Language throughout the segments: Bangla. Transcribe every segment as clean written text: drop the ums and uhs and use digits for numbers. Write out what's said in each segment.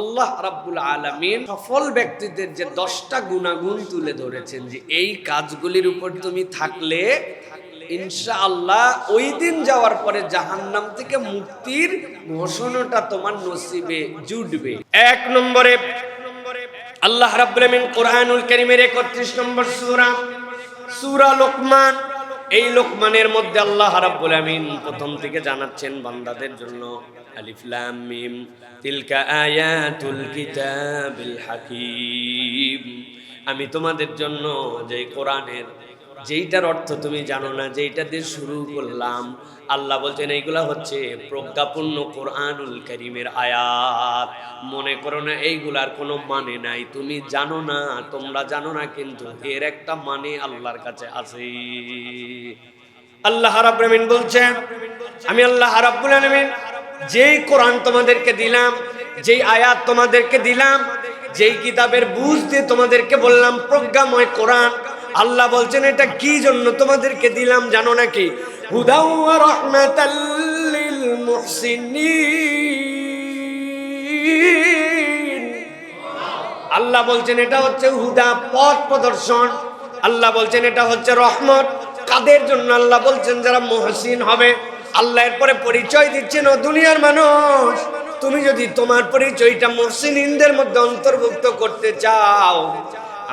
আল্লাহ রাব্বুল আলামিন সফল ব্যক্তিদের যে 10টা গুণাগুণ তুলে ধরেছেন যে এই কাজগুলির উপর তুমি থাকলে ইনশাআল্লাহ ওই দিন যাওয়ার পরে জাহান্নাম থেকে মুক্তির ঘোষণাটা তোমার নসিবে জুটবে। 1 নম্বরে আল্লাহ রাব্বুল আলামিন কোরআনুল কারীমের 31 নম্বর সূরা লোকমান, এই লোকমানের মধ্যে আল্লাহ রাব্বুল আলামিন প্রথম থেকে জানাচ্ছেন বান্দাদের জন্য আলিফ লাম মিম তিলকা আয়াতুল কিতাবিল হাকীম। আমি তোমাদের জন্য যে কোরআনের যেইটার অর্থ তুমি জানো না, যেইটা দিয়ে শুরু করলাম, আল্লাহ বলছেন এইগুলা হচ্ছে প্রজ্ঞাপূর্ণ কোরআনুল কারীমের আয়াত। মনে করো না এইগুলার কোনো মানে নাই, তুমি জানো না, তোমরা জানো না, কিন্তু এর একটা মানে আল্লাহর কাছে আছে। আল্লাহ রাব্বুল আলামিন বলছেন আমি আল্লাহ রাব্বুল আলামিন যেই কোরআন তোমাদেরকে দিলাম, যেই আয়াত তোমাদেরকে দিলাম, যেই কিতাবের বুঝ দিয়ে তোমাদেরকে বললাম প্রজ্ঞাময় কোরআন, আল্লাহ বলছেন এটা কি জন্য তোমাদেরকে দিলাম জানো নাকি? হুদাও ওয়া রাহমাতাল লিল মুহসিনিন। আল্লাহ বলছেন এটা হচ্ছে হুদা, পথ প্রদর্শন। আল্লাহ বলছেন এটা হচ্ছে রহমত। কাদের জন্য? আল্লাহ বলছেন যারা মুহসিন হবে। আল্লাহ এরপরে পরিচয় দিচ্ছেন, ও দুনিয়ার মানুষ, তুমি যদি তোমার পরিচয়টা মুহসিনদের মধ্যে অন্তর্ভুক্ত করতে চাও,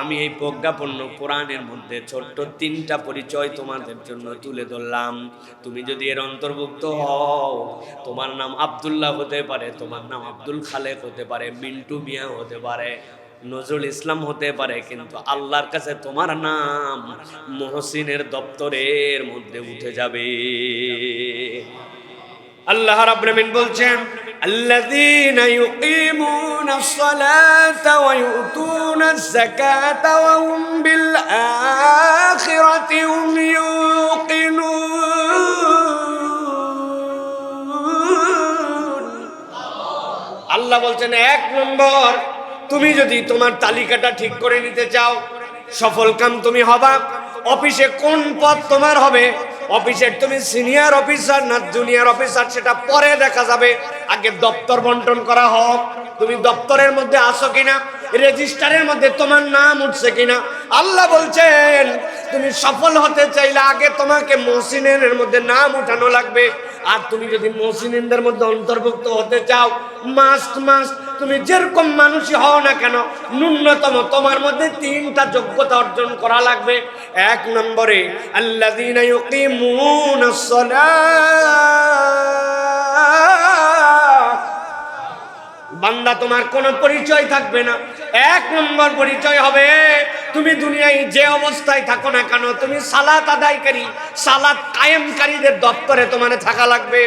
আমি এই প্রজ্ঞাপন্ন কোরআনের মধ্যে ছোট্ট 3টা পরিচয় তোমাদের জন্য তুলে ধরলাম। তুমি যদি এর অন্তর্ভুক্ত হও, তোমার নাম আব্দুল্লাহ হতে পারে, তোমার নাম আব্দুল খালেক হতে পারে, মিন্টু মিয়া হতে পারে, নজরুল ইসলাম হতে পারে, কিন্তু আল্লাহর কাছে তোমার নাম মুহসিনের দপ্তরের মধ্যে উঠে যাবে। আল্লাহ রাব্বুল আলামিন বলছেন আল্লাযীনা ইউকিমুনাস সালাতা ওয়া ইউতুনাজ যাকাতা ওয়া হুম বিল আখিরাতি হুম ইউকিনুন। আল্লাহ বলছেন 1 নম্বর, তুমি যদি তোমার তালিকাটা ঠিক করে নিতে চাও, সফল কাম তুমি হবা। অফিসে কোন পদ তোমার হবে, অফিসের তুমি সিনিয়র অফিসার না জুনিয়র অফিসার সেটা পরে দেখা যাবে, আগে দপ্তর বন্টন করা হোক। তুমি দপ্তরের মধ্যে আসো কিনা, রেজিস্টারের মধ্যে তোমার নাম উঠছে কিনা। আল্লাহ বলছেন তুমি সফল হতে চাইলে আগে তোমাকে মুহসিনের মধ্যে নাম উঠানো লাগবে। আর তুমি যদি মুহসিনদের মধ্যে অন্তর্ভুক্ত হতে চাও, মাস্ট তুমি যেরকম মানুষই হও না কেন, ন্যূনতম তোমার মধ্যে 3টা যোগ্যতা অর্জন করা লাগবে। 1 নম্বরে আল্লাযীনা ইউকিমুনাস সালাহ। বান্দা তোমার কোনো পরিচয় থাকবে না, 1 নম্বর পরিচয় হবে তুমি দুনিয়ায় যে অবস্থায় থাকো না কেন, তুমি সালাত আদায়কারী, সালাত কায়েমকারীদের দপ্তরে তোমার থাকা লাগবে।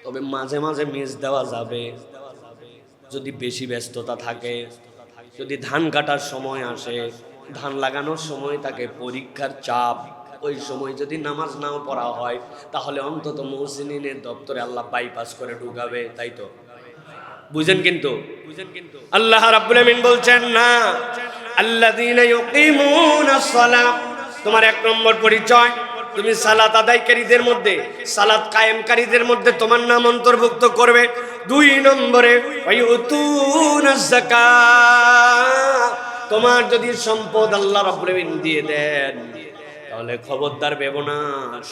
তবে মাঝে মাঝে মিস দেওয়া যাবে যদি বেশি ব্যস্ততা থাকে, যদি ধান কাটার সময় আসে, ধান লাগানোর সময় থাকে, পরীক্ষার চাপ, ওই সময় যদি নামাজ নাও পড়া হয়, তাহলে অন্তত মুহসিনের দপ্তরে আল্লাহ বাইপাস করে ঢুকাবে। তাই তো বুঝেন? কিন্তু আল্লাহ রাব্বুল আলামিন বলছেন না, আল্লাযীনা ইউকিমুনাস সালাহ। তোমার 1 নম্বর পরিচয়, তুমি সালাত আদায়কারীদের মধ্যে, সালাত কায়েমকারীদের মধ্যে তোমার নাম অন্তর্ভুক্ত করবে। 2 নম্বরে ওয়ায়ুতুনাজ যাকাত। তোমার যদি সম্পদ আল্লাহ রাব্বুল আলামিন দিয়ে দেন, তাহলে খবরদার ভেবো না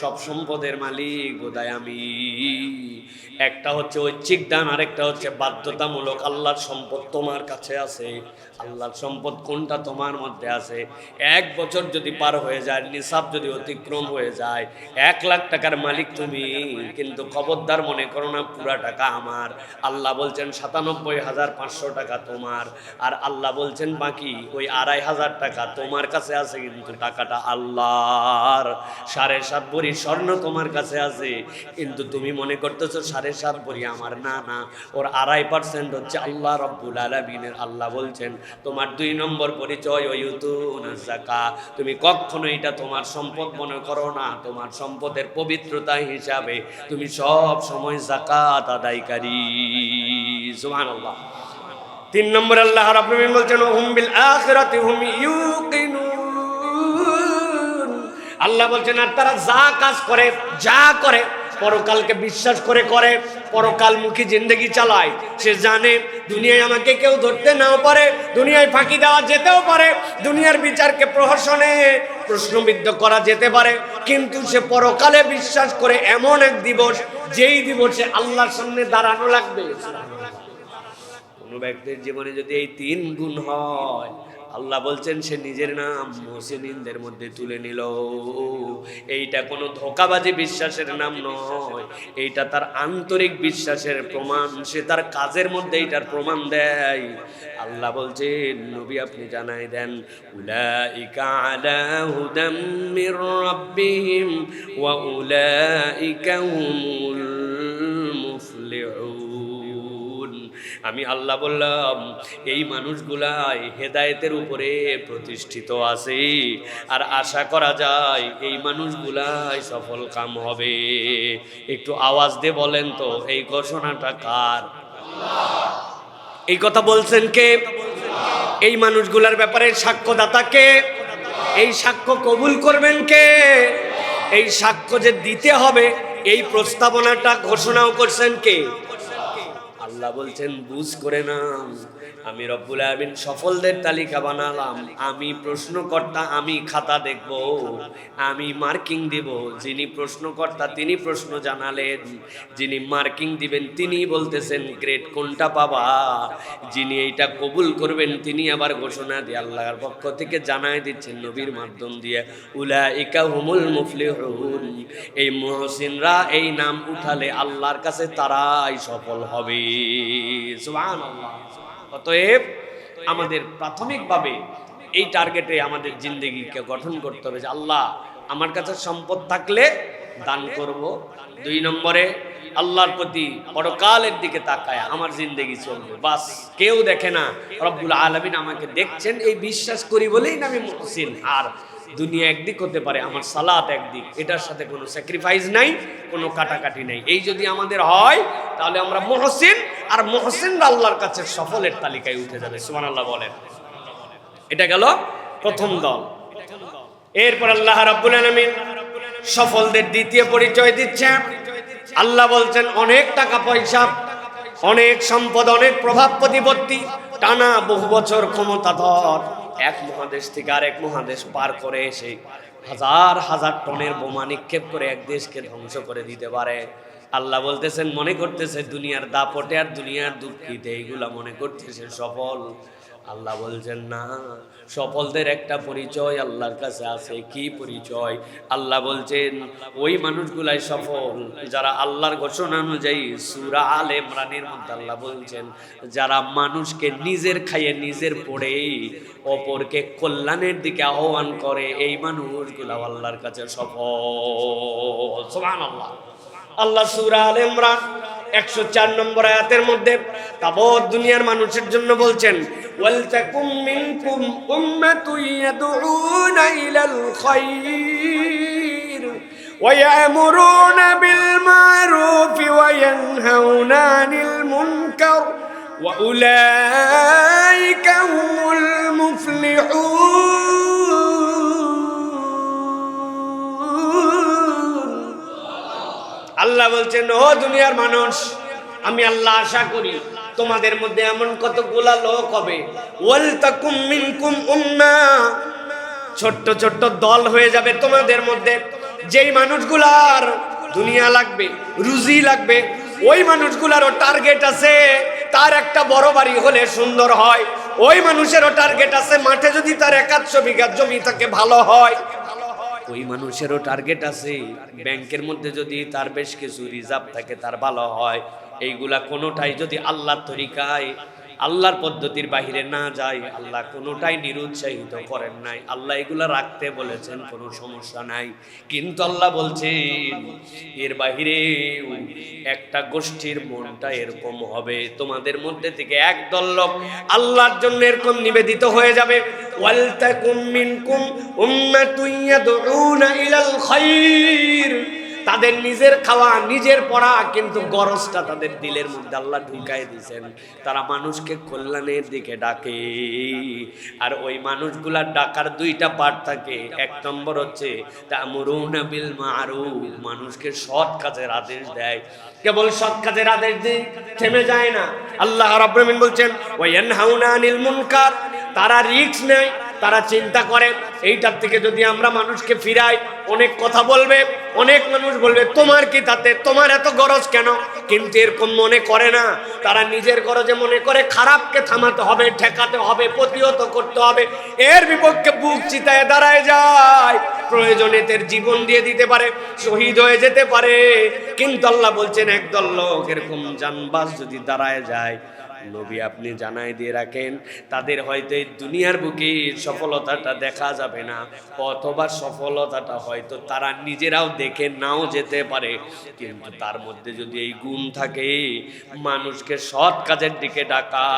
সব সম্পদের মালিক বোধহয় আমি। একটা হচ্ছে ঐচ্ছিক দান, আরেকটা হচ্ছে বাধ্যতামূলক। আল্লাহর সম্পদ তোমার কাছে আছে, আল্লাহর সম্পদ কোনটা তোমার মধ্যে আছে। 1 বছর যদি পার হয়ে যায়, নিসাব যদি অতিক্রম হয়ে যায়, 1 লাখ টাকার মালিক তুমি, কিন্তু খবরদার মনে করো না পুরা টাকা আমার। আল্লাহ বলছেন 97,500 টাকা তোমার, আর আল্লাহ বলছেন বাকি ওই 2,500 টাকা তোমার কাছে আছে, কিন্তু টাকাটা আল্লাহর। 7.5 ভরি স্বর্ণ তোমার কাছে আছে, কিন্তু তুমি মনে করতেছো 7.5 ভরি আমার। না, ওর 2.5% হচ্ছে আল্লাহ রাব্বুল আলামিনের। আল্লাহ বলছেন তোমার 2 নম্বর পরিচয় ওয়ায়ুতুনাজ যাকাত। তুমি কখনো এটা তোমার সম্পদ মনে করো না, তোমার সম্পদের পবিত্রতা হিসাবে তুমি সব সময় যাকাত আদায়কারী। সুবহানাল্লাহ। 3 নম্বর আল্লাহ রাব্বুল আলামিন বলছেন হুম বিল আখিরাতি হুম ইউকিনুন। আল্লাহ বলছেন আর তারা যা কাজ করে, যা করে পরকালকে বিশ্বাস করে করে পরকালমুখী জিন্দেগি চালায়, সে জানে দুনিয়ায় আমাকে কেউ ধরতে নাও পারে, দুনিয়ায় ফাঁকি দেওয়া যেতেও পারে, দুনিয়ার বিচারকে প্রহসনে প্রশ্নবিদ্ধ করা যেতে পারে, কিন্তু সে পরকালে বিশ্বাস করে এমন এক দিবস, যেই দিবসে আল্লাহর সামনে দাঁড়ানো লাগবে। কোন ব্যক্তির জীবনে যদি এই 3 গুণ হয়, আল্লাহ বলছেন সে নিজের নাম মুহসিনদের মধ্যে তুলে নিল। এইটা কোনো ধোঁকাবাজি বিশ্বাসের নাম নয়, এইটা তার আন্তরিক বিশ্বাসের প্রমাণ, সে তার কাজের মধ্যে এইটার প্রমাণ দেয়। আল্লাহ বলছেন নবী আপনি জানাই দেন, উলাইকা আলা হুদাম মির রাব্বিহিম ওয়া উলাইকা হুমুল মুফলিহুন। আমি আল্লাহ বললাম এই মানুষগুলাই হেদায়েতের উপরে প্রতিষ্ঠিত আছে, আর আশা করা যায় এই মানুষগুলাই সফল কাম হবে। একটু আওয়াজ দিয়ে বলেন তো এই ঘোষণাটা কার? এই কথা বলছেন কে? এই মানুষগুলার ব্যাপারে সাক্ষ্যদাতা কে? এই সাক্ষ্য কবুল করবেন কে? এই সাক্ষ্য যে দিতে হবে এই প্রস্তাবনাটা ঘোষণাও করছেন কে? আল্লাহ বলছেন বুঝ করে না, আমি রব্বুল আলামিন সফলদের তালিকা বানালাম, আমি প্রশ্নকর্তা, আমি খাতা দেখব, আমি মার্কিং দিব। যিনি প্রশ্নকর্তা তিনি প্রশ্ন জানালেন, যিনি মার্কিং দিবেন তিনি বলতেছেন গ্রেড কোনটা পাবা, যিনি এইটা কবুল করবেন তিনি আবার ঘোষণা দিয়ে আল্লাহর পক্ষ থেকে জানায় দিচ্ছেন নবীর মাধ্যম দিয়ে, উলাইকা হুমুল মুফলিহুন। এই মুহসিনরা এই নাম উঠালে আল্লাহর কাছে তারাই সফল হবে। সুবহানাল্লাহ। অতএব আমাদের প্রাথমিকভাবে এই টার্গেটে আমাদের জিন্দেগিকে গঠন করতে হবে যে আল্লাহ আমার কাছে সম্পদ থাকলে দান করব। 2 নম্বরে আল্লাহর প্রতি পরকালের দিকে তাকায় আমার জিন্দেগি চলবে, বাস কেউ দেখে না, রব্বুল আলামিন আমাকে দেখছেন এই বিশ্বাস করি বলেই না আমি মুহসিন। আর দুনিয়া একদিক হতে পারে, আমার সালাত একদিক, এটার সাথে কোনো স্যাক্রিফাইস নাই, কোনো কাটাকাটি নাই। এই যদি আমাদের হয় তাহলে আমরা মুহসিন, আর মুহসিনরা আল্লাহর কাছে সফলের তালিকায় উঠে যাবে। সুবহানাল্লাহ বলেন। এটা গেল প্রথম দল। এরপর আল্লাহ রাব্বুল আলামিন সফলদের দ্বিতীয় পরিচয় দিচ্ছে। আল্লাহ বলছেন অনেক টাকা পয়সা, অনেক সম্পদ, অনেক প্রভাব প্রতিপত্তি, টানা বহু বছর ক্ষমতাধর, এক মহাদেশ থেকে আরেক মহাদেশ পার করে এসে হাজার হাজার টনের বোমা নিক্ষেপ করে এক দেশকে ধ্বংস করে দিতে পারে। আল্লাহ বলতেছেন মনে করতেছে দুনিয়ার দাপটে আর দুনিয়ার দুঃখিতে এইগুলা মনে করতেছে সফল। আল্লাহ বলছেন না, সফলদের একটা পরিচয় আল্লাহর কাছে আছে। কি পরিচয়? আল্লাহ বলছেন ওই মানুষগুলাই সফল যারা আল্লাহর ঘোষণা অনুযায়ী সূরা আলে ইমরানের মধ্যে আল্লাহ বলছেন যারা মানুষকে নিজের খাইয়ে নিজের পড়ে অপরকে কল্যাণের দিকে আহ্বান করে, এই মানুষগুলা আল্লাহর কাছে সফল। সুবহানাল্লাহ। আল্লাহ সূরা আলে ইমরান 104 নম্বর আয়াতের মধ্যে তাবৎ দুনিয়ার মানুষের জন্য বলছেন ওয়ালতাকুম মিনকুম উম্মাতুন ইয়াদউনা ইলাল খায়র ওয়া ইয়ামুরুনা বিল মা'রুফি ওয়া ইয়ানহাউনা আনিল মুনকার ওয়া উলাইকা হুমুল মুফলিহুন। আল্লাহ বলছেন ও দুনিয়ার মানুষ, আমি আল্লাহ আশা করি তোমাদের মধ্যে এমন কতগুলা লোক হবে, ওয়ালতাকুম মিনকুম উম্মাহ, ছোট্ট ছোট্ট দল হয়ে যাবে তোমাদের মধ্যে, যেই মানুষগুলার দুনিয়া লাগবে, রুজি লাগবে, ওই মানুষগুলারও টার্গেট আছে তার একটা বড় বাড়ি হলে সুন্দর হয়, ওই মানুষেরও টার্গেট আছে মাঠে যদি তার 100 বিঘা জমি থাকে ভালো হয়, ওই মানুষেরও টার্গেট আছে ব্যাংকের মধ্যে যদি তার বেশ কিছু রিজার্ভ থাকে তার ভালো হয়। এইগুলা কোনোটাই যদি আল্লাহর তরিকায় আল্লাহর পদ্ধতির বাহিরে না যায়, আল্লাহ কোনোটাই নিরুৎসাহিত করেন নাই। আল্লাহ এগুলা রাখতে বলেছেন, কোনো সমস্যা নাই। কিন্তু আল্লাহ বলছেন এর বাহিরে একটা গোষ্ঠীর মনটা এরকম হবে, তোমাদের মধ্যে থেকে একদল লোক আল্লাহর জন্য এরকম নিবেদিত হয়ে যাবে। ওয়ালতাকুম মিনকুম উম্মাতুন ইয়াদউনা ইলাল খায়র, তাদের নিজের খাওয়া নিজের পড়া, কিন্তু গরজটা তাদের দিলের মধ্যে আল্লাহ ঢুকাই দিয়েছেন। তারা মানুষকে কল্যাণের দিকে ডাকে। আর ওই মানুষগুলার ডাকার দুইটা পার্ট থাকে। এক নম্বর হচ্ছে তা'মুরুনা বিল মা'রুফ, মানুষকে সৎ কাজের আদেশ দেয়। কেবল সৎ কাজের আদেশ দিয়ে থেমে যায় না। আল্লাহ রাব্বুল আলামিন বলছেন ওয়া ইয়ানহাউনা আনিল মুনকার, তারা রিস্ক নেয়, তারা চিন্তা করে এইটার থেকে যদি আমরা মানুষকে ফিরাই, অনেক কথা বলবে, অনেক মানুষ বলবে তোমার কি তাতে, তোমার এত গরজ কেন, কিন্তু এরকম মনে করে না। তারা নিজের গরজে মনে করে খারাপকে থামাতে হবে, ঠেকাতে হবে, প্রতিহত করতে হবে, এর বিপক্ষে বুক চিতায় দাঁড়ায় যায়। প্রয়োজনে তার জীবন দিয়ে দিতে পারে, শহীদ হয়ে যেতে পারে। কিন্তু আল্লাহ বলছেন একদল লোক এরকম জানবাজ যদি দাঁড়ায় যায়, নবী আপনি জানাই দিয়ে রাখেন তাদের হয়তো এই দুনিয়ার বুকে সফলতাটা দেখা যাবে না, অথবা সফলতাটা হয়তো তারা নিজেরাও দেখে নাও যেতে পারে। কিন্তু তার মধ্যে যদি এই গুণ থাকে, মানুষকে সৎ কাজের দিকে ডাকা,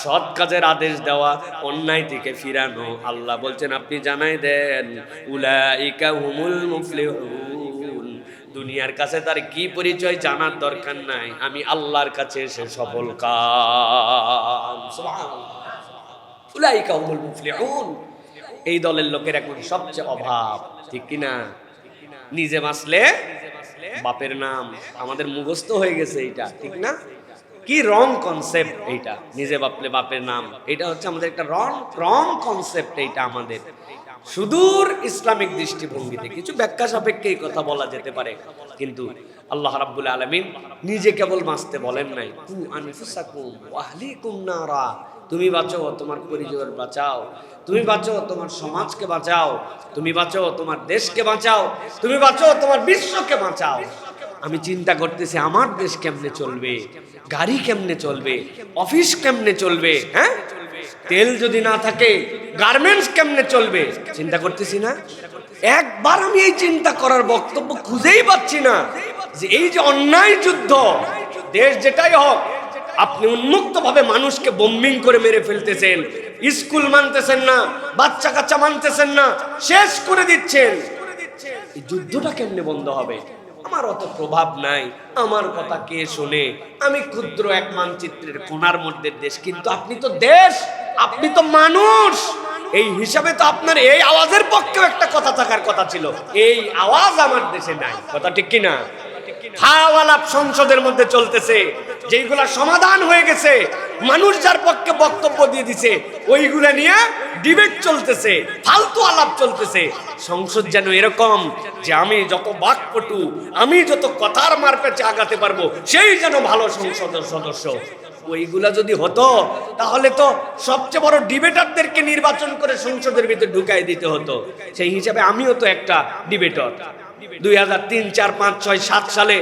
সৎ কাজের আদেশ দেওয়া, অন্যায় থেকে ফিরানো, আল্লাহ বলছেন আপনি জানাই দেন উলাইকা হুমুল মুফলিহুন। দুনিয়ার কাছে তার কি পরিচয় জানার দরকার নাই, আমি আল্লাহর কাছে এসে সফল কাম। সুবহানাল্লাহ, উলাইকা হুমুল মুফলিহুন। এই দলের লোকের এখন সবচেয়ে অভাব, ঠিক কি না? নিজে বাঁচলে বাপের নাম, আমাদের মুখস্থ হয়ে গেছে এইটা, ঠিক না? কি রং কনসেপ্ট এইটা, নিজে বাপলে বাপের নাম, এটা হচ্ছে আমাদের একটা রং কনসেপ্ট। এইটা আমাদের সুদূর ইসলামিক দৃষ্টিভঙ্গিতে কিছু ব্যাখ্যা সাপেক্ষে এই কথা বলা যেতে পারে, কিন্তু আল্লাহ রাব্বুল আলামিন নিজে কেবল বাঁচতে বলেন নাই, কু আনফুসাকুম ওয়া আহলিকুম নারা, তুমি বাঁচো, তোমার পরিবার বাঁচাও, তুমি বাঁচো, তোমার সমাজকে বাঁচাও, তুমি বাঁচো, তোমার দেশকে বাঁচাও, তুমি বাঁচো, তোমার বিশ্বকে বাঁচাও। আমি চিন্তা করতেছি আমার দেশ কেমনে চলবে, গাড়ি কেমনে চলবে, অফিস কেমনে চলবে, হ্যাঁ, তেল যদি না থাকে গার্মেন্টস কেমনে চলবে, চিন্তা করতেছি না? একবার আমি এই চিন্তা করার বক্তব্য খুঁজেই পাচ্ছি না যে এই যে অন্যায় যুদ্ধ, দেশ যেটাই হোক, আপনি উন্মুক্ত ভাবে মানুষকে বোম্বিং করে মেরে ফেলতেছেন, স্কুল মানতেছেন না, বাচ্চা কাচ্চা মানতেছেন না, শেষ করে দিচ্ছেন। এই যুদ্ধটা কেমনে বন্ধ হবে? আমার অত প্রভাব নাই, আমার কথা কে শোনে, আমি ক্ষুদ্র এক মানচিত্রের কোণার মধ্যে দেশ, কিন্তু আপনি তো দেশ, আপনি তো মানুষ। এই হিসাবে তো আপনার এই আওয়াজের পক্ষেও একটা কথা থাকার কথা ছিল, এই আওয়াজ আমার দেশে নাই। কথা ঠিক কিনা? হাওয়ালাপ সংসদের মধ্যে চলতেছে, যেইগুলা সমাধান হয়ে গেছে, মানুষ যার পক্ষে বক্তব্য দিয়ে দিছে, ওইগুলা নিয়ে ডিবেট চলতেছে, ফালতু আলাপ চলতেছে। সংসদ যেন এরকম যে আমি যত বাকপটু, আমি যত কথার মারপেচে আগাতে পারবো, সেই যেন ভালো সংসদের সদস্য। ওইগুলা যদি হতো তাহলে তো সবচেয়ে বড় ডিবেটারদেরকে নির্বাচন করে সংসদের ভিতরে ঢুকাই দিতে হতো। সেই হিসাবে আমিও তো একটা ডিবেটর। 2003, 4, 5, 6, 7 সালে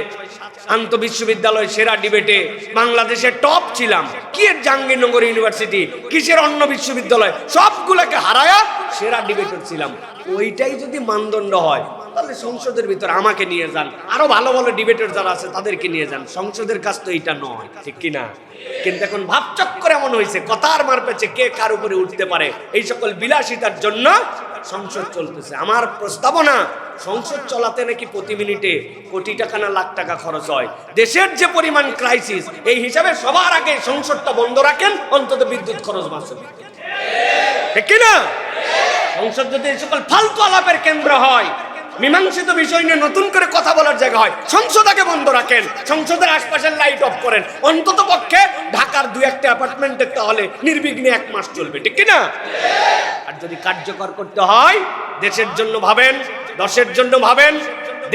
আন্ত বিশ্ববিদ্যালয় সেরা ডিবেটে বাংলাদেশের টপ ছিলাম। কি এর জাহাঙ্গীরনগর ইউনিভার্সিটি, কিসের অন্য বিশ্ববিদ্যালয়, সবগুলোকে হারায়া সেরা ডিবেটর ছিলাম। ওইটাই যদি মানদণ্ড হয় তাহলে সংসদের ভিতর আমাকে নিয়ে যান, আরো ভালো ভালো ডিবেটর যারা আছে তাদেরকে নিয়ে যান। সংসদের কাজ তো এটা নয়, ঠিক কিনা? কিন্তু এখন ভাবচক্কর এমন হয়েছে, কথার মারপেচে কে কার উপরে উঠতে পারে, এই সকল বিলাসিতার জন্য সংসদ চলতেছে। আমার প্রস্তাবনা, সংসদ চলাতে নাকি প্রতি মিনিটে কোটি টাকা না লাখ টাকা খরচ হয়। দেশের যে পরিমাণ ক্রাইসিস, এই হিসাবে সবার আগে সংসদটা বন্ধ রাখেন, অন্তত বিদ্যুৎ খরচ বাঁচবে, ঠিক কিনা? সংসদ যদি এই সকল ফালতু আলাপের কেন্দ্র হয়, মীমাংসিত বিষয় নিয়ে নতুন করে কথা বলার জায়গা হয়, সংসদকে বন্ধ রাখেন, সংসদের আশপাশের লাইট অফ করেন, অন্তত পক্ষে ঢাকার 2-1টা অ্যাপার্টমেন্টে তাহলে নির্বিঘ্নে 1 মাস চলবে, ঠিক কিনা? আর যদি কার্যকর করতে হয়, দেশের জন্য ভাবেন, দশের জন্য ভাবেন,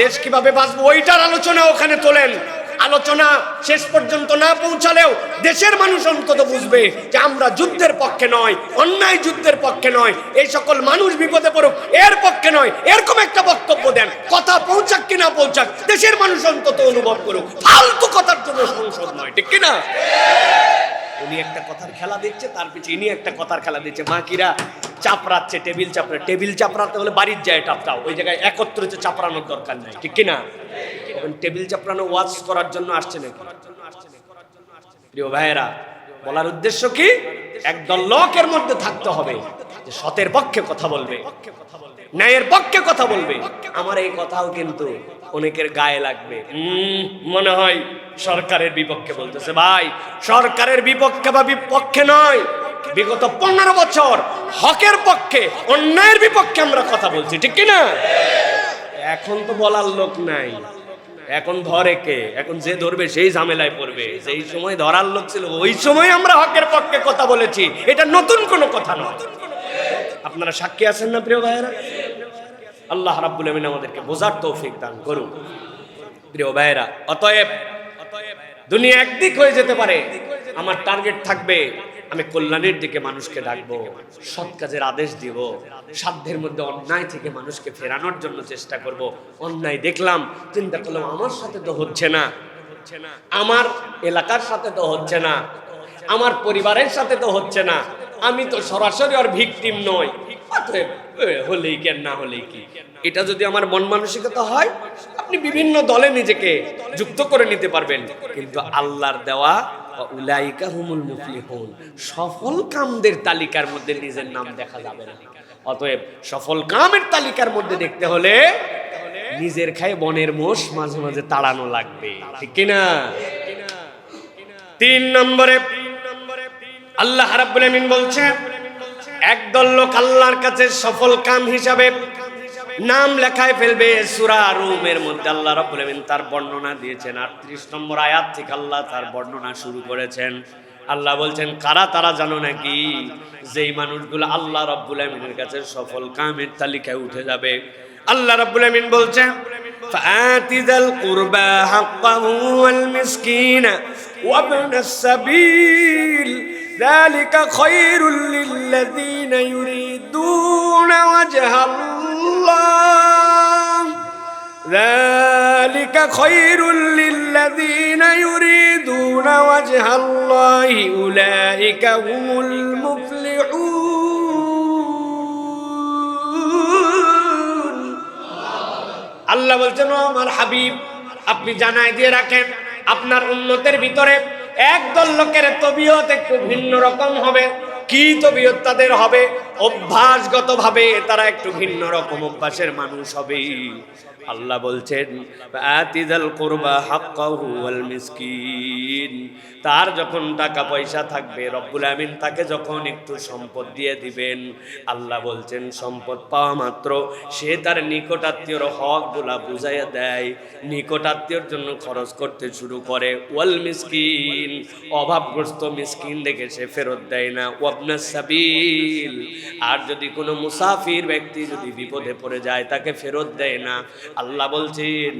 দেশ কিভাবে বাঁচবো ওইটার আলোচনা ওখানে তোলেন। আলোচনা শেষ পর্যন্ত না পৌঁছালেও দেশের মানুষ অন্তত বুঝবে যে আমরা যুদ্ধের পক্ষে নয়, অন্যায় যুদ্ধের পক্ষে নয়, এই সকল মানুষ বিপদে পড়ুক এর পক্ষে নয়, এরকম একটা বক্তব্য দেন। কথা পৌঁছাক কি না পৌঁছাক, দেশের মানুষ অন্তত অনুভব করুক। ফালতু কথার জন্য সংসদ নয়, ঠিক কিনা? উনি একটা কথার খেলা দিচ্ছে, তার পিছনে ইনি একটা কথার খেলা দিচ্ছে। মাকিরা চাপড়াচ্ছে, টেবিল চাপড়াতে হলে বাড়ির যায় টাপটাও, ওই জায়গায় একত্রিত চাপড়ানোর দরকার নাই, ঠিক কিনা? এখন টেবিল চাপড়ানো ওয়াজ করার জন্য আসছে নাকি? প্রিয় ভাইয়েরা, বলার উদ্দেশ্য কি? একদল লোকের মধ্যে থাকতে হবে, যে সতের পক্ষে কথা বলবে, ন্যায়ের পক্ষে কথা বলবে। আমার এই কথাও কিন্তু অনেকের গায়ে লাগবে, মনে হয় সরকারের বিপক্ষে বলতেছে। ভাই, সরকারের বিপক্ষে বা বিপক্ষে নয়, বিগত 15 বছর হকের পক্ষে, অন্যায়ের বিপক্ষে আমরা কথা বলছি, ঠিক কিনা? এখন তো বলার লোক নাই, এখন ধরে কে? এখন যে ধরবে সেই ঝামেলায় পড়বে। যেই সময় ধরার লোক ছিল ওই সময় আমরা হকের পক্ষে কথা বলেছি, এটা নতুন কোনো কথা নয়। আপনারা সাক্ষী আছেন না প্রিয় ভাইয়েরা? আল্লাহ রাব্বুল আমিন আমাদেরকে বোঝার তৌফিক দান করুন। প্রিয় ভাইয়েরা, অতএব দুনিয়া একদিক হয়ে যেতে পারে, আমার টার্গেট থাকবে আমি কল্যাণের দিকে মানুষকে ডাকবো, সৎ কাজের আদেশ দিব, সাধ্যের মধ্যে অন্যায় থেকে মানুষকে ফেরানোর জন্য চেষ্টা করব। অন্যায় দেখলাম, চিন্তা করলাম আমার সাথে তো হচ্ছে না, আমার এলাকার সাথে তো হচ্ছে না, আমার পরিবারের সাথে তো হচ্ছে না, আমি তো সরাসরি আর ভিকটিম নই, অতএব হলেই কি আর না হলেই কি। এটা যদি আমার মন মানসিকতা হয়, আপনি বিভিন্ন দলে নিজেকে যুক্ত করে নিতে পারবেন, কিন্তু আল্লাহর দেওয়া উলাইকা হুমুল মুফলিহুন, সফল কামদের তালিকার মধ্যে নিজের নাম দেখা যাবে না। অতএব সফল কামের তালিকার মধ্যে দেখতে হলে নিজের খায় বনের মোষ মাঝে মাঝে তাড়ানো লাগবে, ঠিক কিনা? 3 নম্বরে আল্লাহ রাব্বুল আমিন বলছেন, একদল লোক আল্লাহর কাছে সফল কাম হিসাবে নাম লেখায় ফেলবে। সূরা রুমের মধ্যে আল্লাহ রাব্বুল আমিন তার বর্ণনা দিয়েছেন। 38 নম্বর আয়াত থেকে আল্লাহ তার বর্ণনা শুরু করেছেন। আল্লাহ বলছেন, কারা তারা জানো নাকি? যেই মানুষগুলো আল্লাহ রাব্বুল আমিনের কাছে সফল কামের তালিকায় উঠে যাবে। আল্লাহ রাব্বুল আমিন বলছেন, ফাআতিযাল কুরবা হাক্কাহু ওয়াল মিসকিনা ওয়া ইবনাস সাবিল যালিকা খায়রুল লিল্লাযীনা ইউরিদুনা ওয়াজহাল্লাহ যালিকা খায়রুল লিল্লাযীনা ইউরিদুনা ওয়াজহাল্লাহি উলাইকা হুমুল মুফলিহুন। আল্লাহ বলছেন, ও আমার হাবিব, আপনি জানাই দিয়ে রাখেন আপনার উম্মতের ভিতরে একদল লোকের তবিয়ত একটু ভিন্ন রকম হবে। কি তবিয়ত তাদের হবে? অভ্যাসগত ভাবে তারা একটু ভিন্ন রকম অভ্যাসের মানুষ হবে। আল্লাহ বলছেন, আতিযাল কুরবা হাক্কাহু ওয়াল মিসকিন, তার যখন টাকা পয়সা থাকবে, রব্বুল আমিন তাকে যখন একটু সম্পদ দিয়ে দিবেন, আল্লাহ বলছেন সম্পদ পাওয়া মাত্র সে তার নিকটাত্মীয়র হকগুলা বুঝাইয়া দেয়, নিকটাত্মীয়র জন্য খরচ করতে শুরু করে। ওয়াল মিসকিন, অভাবগ্রস্ত মিসকিন দেখে সে ফেরত দেয় না। ওয়াবনাস সাবিল, আর যদি কোনো মুসাফির ব্যক্তি যদি বিপদে পড়ে যায় তাকে ফেরত দেয় না। আল্লাহ বলছেন,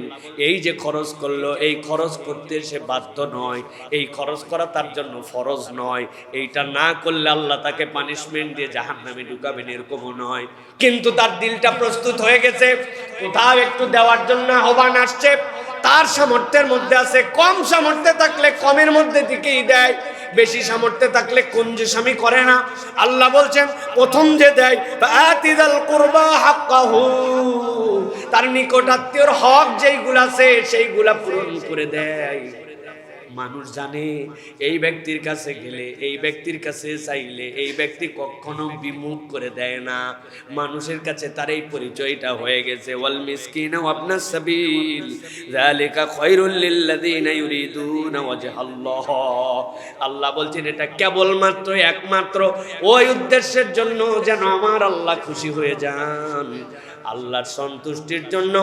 এই যে খরচ করলো, এই খরচ করতে সে বাধ্য নয়, এই খরচ করা তার জন্য ফরজ নয়, এইটা না করলে আল্লাহ তাকে পানিশমেন্ট দিয়ে জাহান্নামে ঢুকাবেন, এরকমও নয়। কিন্তু তার দিলটা প্রস্তুত হয়ে গেছে, কোথাও একটু দেওয়ার জন্য আহ্বান আসছে, তার সামর্থ্যের মধ্যে আছে, কম সামর্থ্যে থাকলে কমের মধ্যে থেকেই দেয়, বেশি সামর্থ্যে থাকলে কঞ্জুসামি করে না। আল্লাহ বলছেন, প্রথম যে দেয় আতিযাল কুরবা হাক্কাহু, তার নিকটাত্মীয়র হক যেইগুলা আছে সেইগুলা পূরণ করে দেয়। মানুষ জানে এই ব্যক্তির কাছে গেলে, এই ব্যক্তির কাছে চাইলে এই ব্যক্তি কখনো বিমুখ করে দেয় না। মানুষের কাছে তার এই পরিচয়টা হয়ে গেছে। ওয়াল মিসকিনা ওয়া ইবনাস সাবিল যালিকা খায়রুল লিল্লাযীনা ইউরিদুনা ওয়াজহাল্লাহ। আল্লাহ বলছেন, এটা কেবলমাত্র একমাত্র ওই উদ্দেশ্যের জন্য যেন আমার আল্লাহ খুশি হয়ে যান, আল্লাহর সন্তুষ্টির জন্য,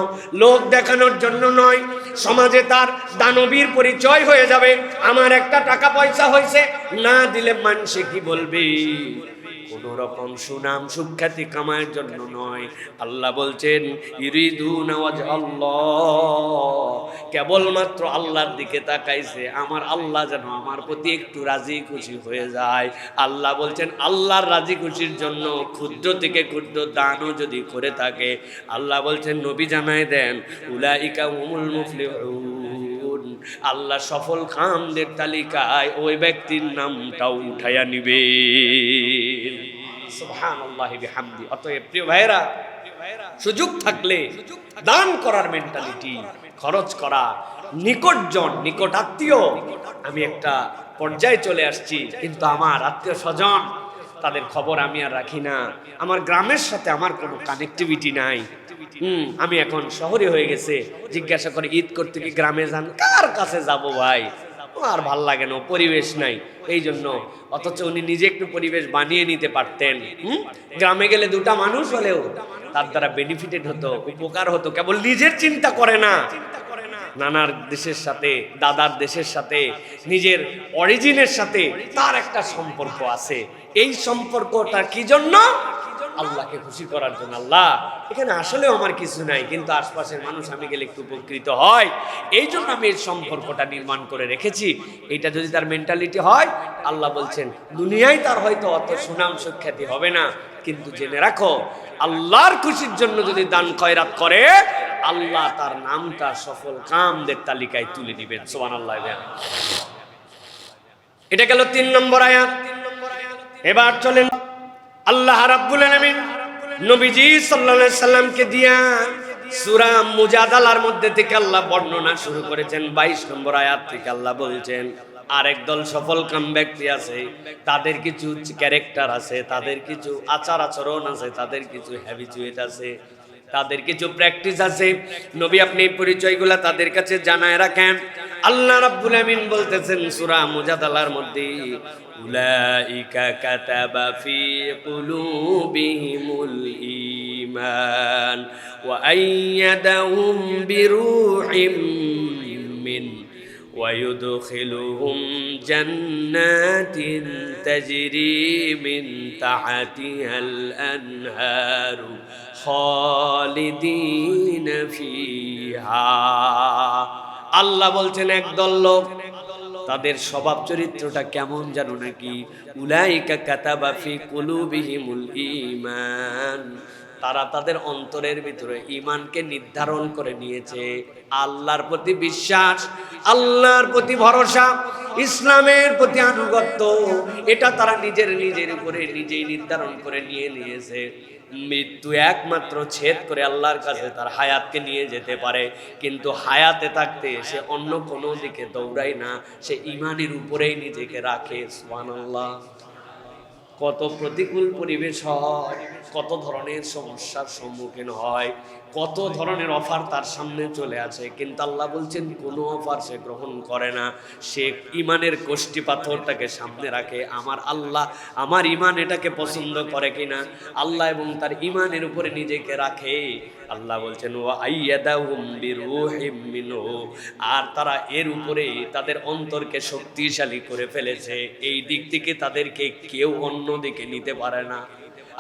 লোক দেখানোর জন্য নয়। সমাজে তার দানবীর পরিচয় হয়ে যাবে, আমার একটা টাকা পয়সা হয়েছে, না দিলে মানুষে কি বলবে, কোন রকম সুনাম সুখ্যাতি কামায়ের জন্য নয়। আল্লাহ বলছেন, ইউরিদুনা ওয়াজহাল্লাহ, কেবলমাত্র আল্লাহর দিকে তাকাইছে, আমার আল্লাহ যেন আমার প্রতি একটু রাজি খুশি হয়ে যায়। আল্লাহ বলছেন, আল্লাহর রাজি খুশির জন্য ক্ষুদ্র থেকে ক্ষুদ্র দানও যদি করে থাকে, আল্লাহ বলছেন নবী জানায় দেন, উলাইকা হুমুল মুফলিহুন, আল্লাহ সফল কামদের তালিকায় ওই ব্যক্তির নামটাও উঠাইয়া নিবে। সুবহানাল্লাহি বিহামদি। অতএব প্রিয় ভাইরা, সুযোগ থাকলে দান করার মেন্টালিটি, খরচ করা, নিকটজন, নিকট আত্মীয়, আমি একটা পর্যায়ে চলে আসছি কিন্তু আমার আত্মীয় স্বজন তাদের খবর আমি আর রাখি না। আমার গ্রামের সাথে আমার কোনো কানেক্টিভিটি নাই। আমি এখন শহরে হয়ে গেছে। জিজ্ঞাসা করে ঈদ করতে কি গ্রামে যান? কার কাছে যাব ভাই, আর ভাল লাগে না, পরিবেশ নাই এই জন্য। অথচ উনি নিজে একটু পরিবেশ বানিয়ে নিতে পারতেন। গ্রামে গেলে দুটা মানুষ হলেও তার দ্বারা বেনিফিটেড হতো, উপকার হতো। কেবল নিজের চিন্তা করে না, নানার দেশের সাথে, দাদার দেশের সাথে, নিজের অরিজিনের সাথে তার একটা সম্পর্ক আছে। এই সম্পর্কটা কি জন্য? আল্লাহকে খুশি করার জন্য। আল্লাহ, এখানে আসলেও আমার কিছু নাই, কিন্তু আশপাশের মানুষ আমি গেলে একটু উপকৃত হয়, এই জন্য আমি এই সম্পর্কটা নির্মাণ করে রেখেছি। এটা যদি তার মেন্টালিটি হয়, আল্লাহ বলছেন দুনিয়ায় তার হয়তো অত সুনাম সুখ্যাতি হবে না, কিন্তু জেনে রাখো আল্লাহর খুশির জন্য যদি দান খয়রাত করে, আল্লাহ তার নামটা সফল কামদের তালিকায় তুলে দিবেন। সুবহানাল্লাহ। এটা গেল 3 নম্বর আয়াত। এবার চলেন আল্লাহ রাব্বুল আলামিন নবীজি সাল্লাল্লাহু আলাইহি সাল্লামকে দিয়া সূরা মুজাদালার মধ্যে থেকে আল্লাহ বর্ণনা শুরু করেছেন। 22 নম্বর আয়াত থেকে আল্লাহ বলছেন আরেক দল সফল কাম ব্যক্তি আছে, তাদের কিছু ক্যারেক্টার আছে, তাদের কিছু আচার আচরণ আছে, তাদের কিছু হ্যাবিচুয়েট আছে, তাদের কিছু প্র্যাকটিস আছে। নবী আপনি এই পরিচয়গুলা তাদের কাছে জানায় রাখেন। আল্লাহ রাব্বুল আমিন বলতেছেন সূরা মুজাদালার মধ্যে, উলাইকা কাতাবা ফি কুলুবিহিমুল ঈমান ওয়া আইয়াদাহুম বিরূহিম মিন ওয়া ইউদখিলুহুম জান্নাতিন তাজরি মিন তাহতিহাল আনহারু খালিদিনা ফিহা। আল্লাহ বলছেন একদল লোক, তাদের স্বভাব চরিত্রটা কেমন জানো নাকি? উলাইকা কাতাবা ফি কুলুবিহিমুল ঈমান, তারা তাদের অন্তরের ভিতরে ঈমানকে নির্ধারণ করে নিয়েছে। আল্লাহর প্রতি বিশ্বাস, আল্লাহর প্রতি ভরসা, ইসলামের প্রতি আনুগত্য, এটা তারা নিজের উপরে নিজেই নির্ধারণ করে নিয়েছে। মৃত্যু একমাত্র ছেদ করে আল্লাহর কাছে তার হায়াতকে নিয়ে যেতে পারে, কিন্তু হায়াতে থাকতে সে অন্য কোনো দিকে দৌড়ায় না, সে ঈমানের উপরেই নিজেকে রাখে। সুবহানাল্লাহ। কত প্রতিকূল পরিবেশ হয়, কত ধরনের সমস্যার সম্মুখীন হয়, কত ধরনের অফার তার সামনে চলে আসে, কিন্তু আল্লাহ বলছেন কোনো অফার সে গ্রহণ করে না। সে ইমানের কষ্টি পাথরটাকে সামনে রাখে। আমার আল্লাহ আমার ইমান এটাকে পছন্দ করে কিনা, আল্লাহ এবং তার ইমানের উপরে নিজেকে রাখে। আল্লাহ বলছেন ওয়া আইয়াদাহুম বিরূহিম মিনহু, আর তারা এর উপরে তাদের অন্তরকে শক্তিশালী করে ফেলেছে। এই দিক থেকে তাদেরকে কেউ অন্য দিকে নিতে পারে না।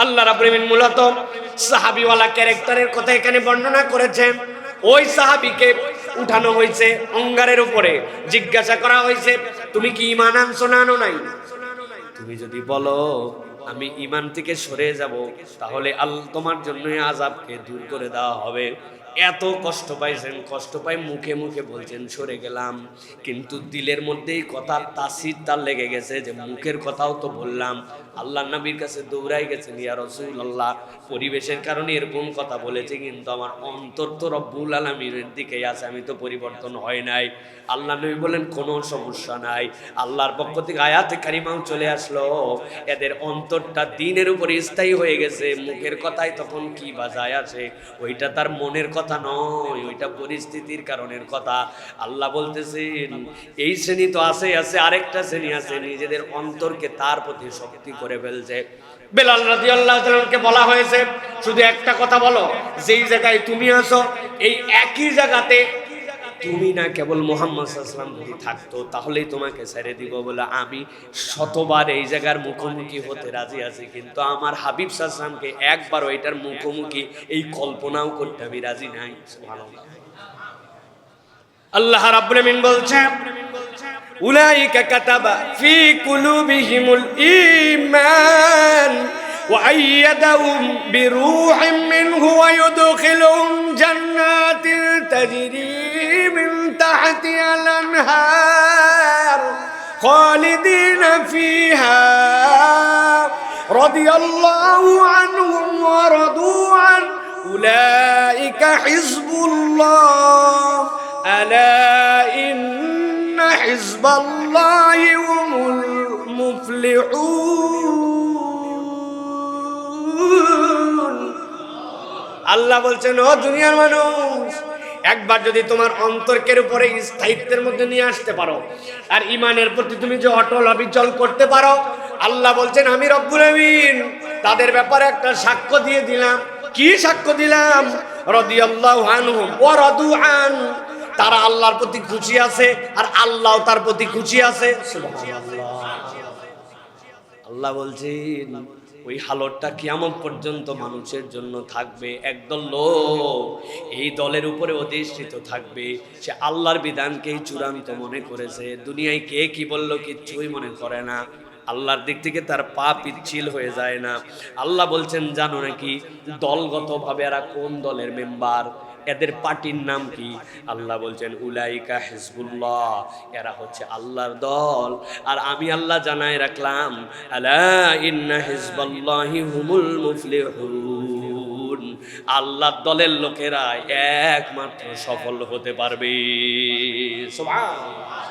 আল্লাহ রাব্বুল আলামিন মূলত সাহাবীওয়ালা ক্যারেক্টারের কথা এখানে বর্ণনা করেছেন। ওই সাহাবীকে উঠানো হয়েছে অঙ্গারের উপরে, জিজ্ঞাসা করা হয়েছে তুমি কি ঈমান আনছো না আনো নাই? তুমি যদি বলো আমি ঈমান থেকে সরে যাব, তাহলে তোমার জন্য আযাবকে দূর করে দেওয়া হবে। এত কষ্ট পাইছেন, কষ্ট পাই মুখে মুখে বলছেন সরে গেলাম, কিন্তু দিলের মধ্যেই কথার তাসির তার লেগে গেছে যে মুখের কথাও তো বললাম। আল্লাহ নবীর কাছে দৌড়াই গেছেন, ইয়া রাসূলুল্লাহ পরিবেশের কারণে এরকম কথা বলেছে, কিন্তু আমার অন্তর তো রব্বুল আলামিনের দিকেই আছে, আমি তো পরিবর্তন হয় নাই। আল্লাহ নবী বলেন কোনো সমস্যা নাই। আল্লাহর পক্ষ থেকে আয়াতে কারিমাও চলে আসলো, এদের অন্তরটা দ্বীনের উপরে স্থায়ী হয়ে গেছে। মুখের কথাই তখন কি বাজায় আসে, ওইটা তার মনের কথা নয়, ওইটা পরিস্থিতির কারণের কথা। আল্লাহ বলতেছেন এই শ্রেণী তো আছে, আরেকটা শ্রেণী আছে নিজেদের অন্তরকে তার প্রতি শক্তি করে ফেলছে। বেলাল রাদিয়াল্লাহু তাআলাকে বলা হয়েছে শুধু একটা কথা বলো, যেই জায়গায় তুমি আছো এই একই জায়গাতে তুমি না কেবল মুহাম্মদ সাল্লাল্লাহু আলাইহি ওয়াসাল্লাম যদি থাকতো তাহলেই তোমাকে ছেড়ে দিব বলে আমি শতবার এই জায়গার মুখোমুখি হতে রাজি আছি, কিন্তু আমার হাবিব সাল্লাল্লাহু আলাইহি ওয়াসাল্লামকে একবার ওইটার মুখোমুখি এই কল্পনাও করতে আমি রাজি নাই। সুবহানাল্লাহ। আল্লাহ রাব্বুল আমিন বলছেন উলাইকা কাতাবা ফি কুলুবিহিমুল ঈমান ওয়া আইয়াদাহুম বিরূহিম মিনহু ওয়া ইউদখিলুহুম জান্নাতিন তাজরি মিন তাহতিহাল আনহার খালিদিনা ফিহা রাদিয়াল্লাহু আনহুম ওয়া রাদু আন উলাইকা হিজবুল্লাহ আলা ইন্না হিজবাল্লাহি হুমুল মুফলিহুন। আল্লাহ বলছেন, ও দুনিয়ার মানুষ, একবার যদি তোমার অন্তর্কের উপরে স্থায়িত্বের মধ্যে নিয়ে আসতে পারো আর ইমানের প্রতি তুমি যে অটল অবিচল করতে পারো, আল্লাহ বলছেন আমি রব্বুল আমিন তাদের ব্যাপারে একটা সাক্ষ্য দিয়ে দিলাম। কি সাক্ষ্য দিলাম? রাদিয়াল্লাহু আনহুম ওয়া রাদু আন, তারা আল্লাহর প্রতি খুশি আছে আর আল্লাহও তার প্রতি খুশি আছে। সুবহানাল্লাহ। আল্লাহ বলছেন ওই হালতটা কিয়ামত পর্যন্ত মানুষের জন্য থাকবে। একদল লোক এই দলের উপরে অধিষ্ঠিত থাকবে, সে আল্লাহর বিধানকেই চূড়ান্ত মনে করেছে। দুনিয়ায় কে কি বললো কিচ্ছুই মনে করে না, আল্লাহর দিক থেকে তার পা পিচ্ছিল হয়ে যায় না। আল্লাহ বলছেন জানো নাকি দলগতভাবে এরা কোন দলের মেম্বার, এদের পার্টির নাম কি? আল্লাহ বলছেন উলাইকা হিজবুল্লাহ, এরা হচ্ছে আল্লাহর দল। আর আমি আল্লাহ জানাই রাখলাম আলা ইন্না হিজবাল্লাহি হুমুল মুফলিহুন, আল্লাহর দলের লোকেরা একমাত্র সফল হতে পারবে। সুবহানাল্লাহ।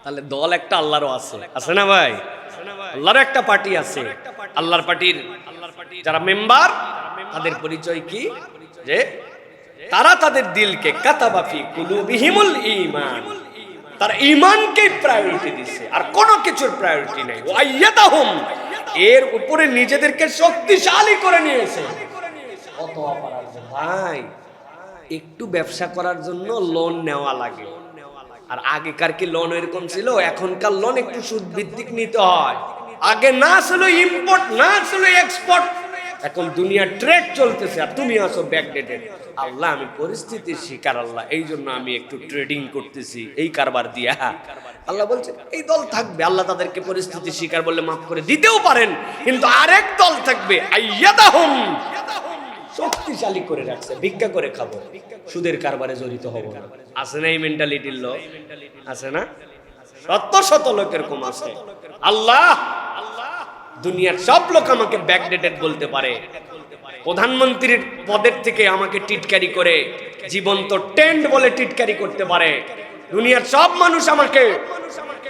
তাহলে দল একটা আল্লাহরও আছে, আছে না ভাই? আল্লাহর একটা পার্টি আছে। আল্লাহর পার্টির যারা মেম্বার তাদের পরিচয় কি? যে তারা তাদের দিলকে কাতাবা ফি কুলুবিহিমুল ঈমান, তারা ঈমানকে প্রায়োরিটি দিচ্ছে, আর কোনো কিছুর প্রায়োরিটি নাই। ওয়াইয়াদাহুম, এর উপরে নিজেদেরকে শক্তিশালী করে নিয়েছে। কত অপরাধ ভাই, একটু ব্যবসা করার জন্য লোন নেওয়া লাগে। আর আগেকার কি লোন এরকম ছিল? এখনকার লোন একটু সুদ ভিত্তিক নিতে হয়। আগে না ছিল ইম্পোর্ট, না ছিল এক্সপোর্ট। এখন দুনিয়া ট্রেড চলতেছে আর তুমি আসো ব্যাকডেটেড। আল্লাহ আমি পরিস্থিতির শিকার আল্লাহ, এই জন্য আমি একটু ট্রেডিং করতেছি এই কারবার দিয়া। আল্লাহ বলছে এই দল থাকবে, আল্লাহ তাদেরকে পরিস্থিতির শিকার বললে মাফ করে দিতেও পারেন, কিন্তু আরেক দল থাকবে আইয়াদাহুম, শক্তিশালী করে রাখছে, ভিক্ষা করে খাবো, সুদের কারবারে জড়িত হব না। আছে না এই মেন্টালিটির লোক? আছে না? শত শত লোক এরকম আছে। আল্লাহ দুনিয়ার সব লোক আমাকে ব্যাকডেটেড বলতে পারে, প্রধানমন্ত্রীর পদের থেকে আমাকে টিটকারি করে জীবন্ত টেন্ট বলে টিটকারি করতে পারে, দুনিয়ার সব মানুষ আমাকে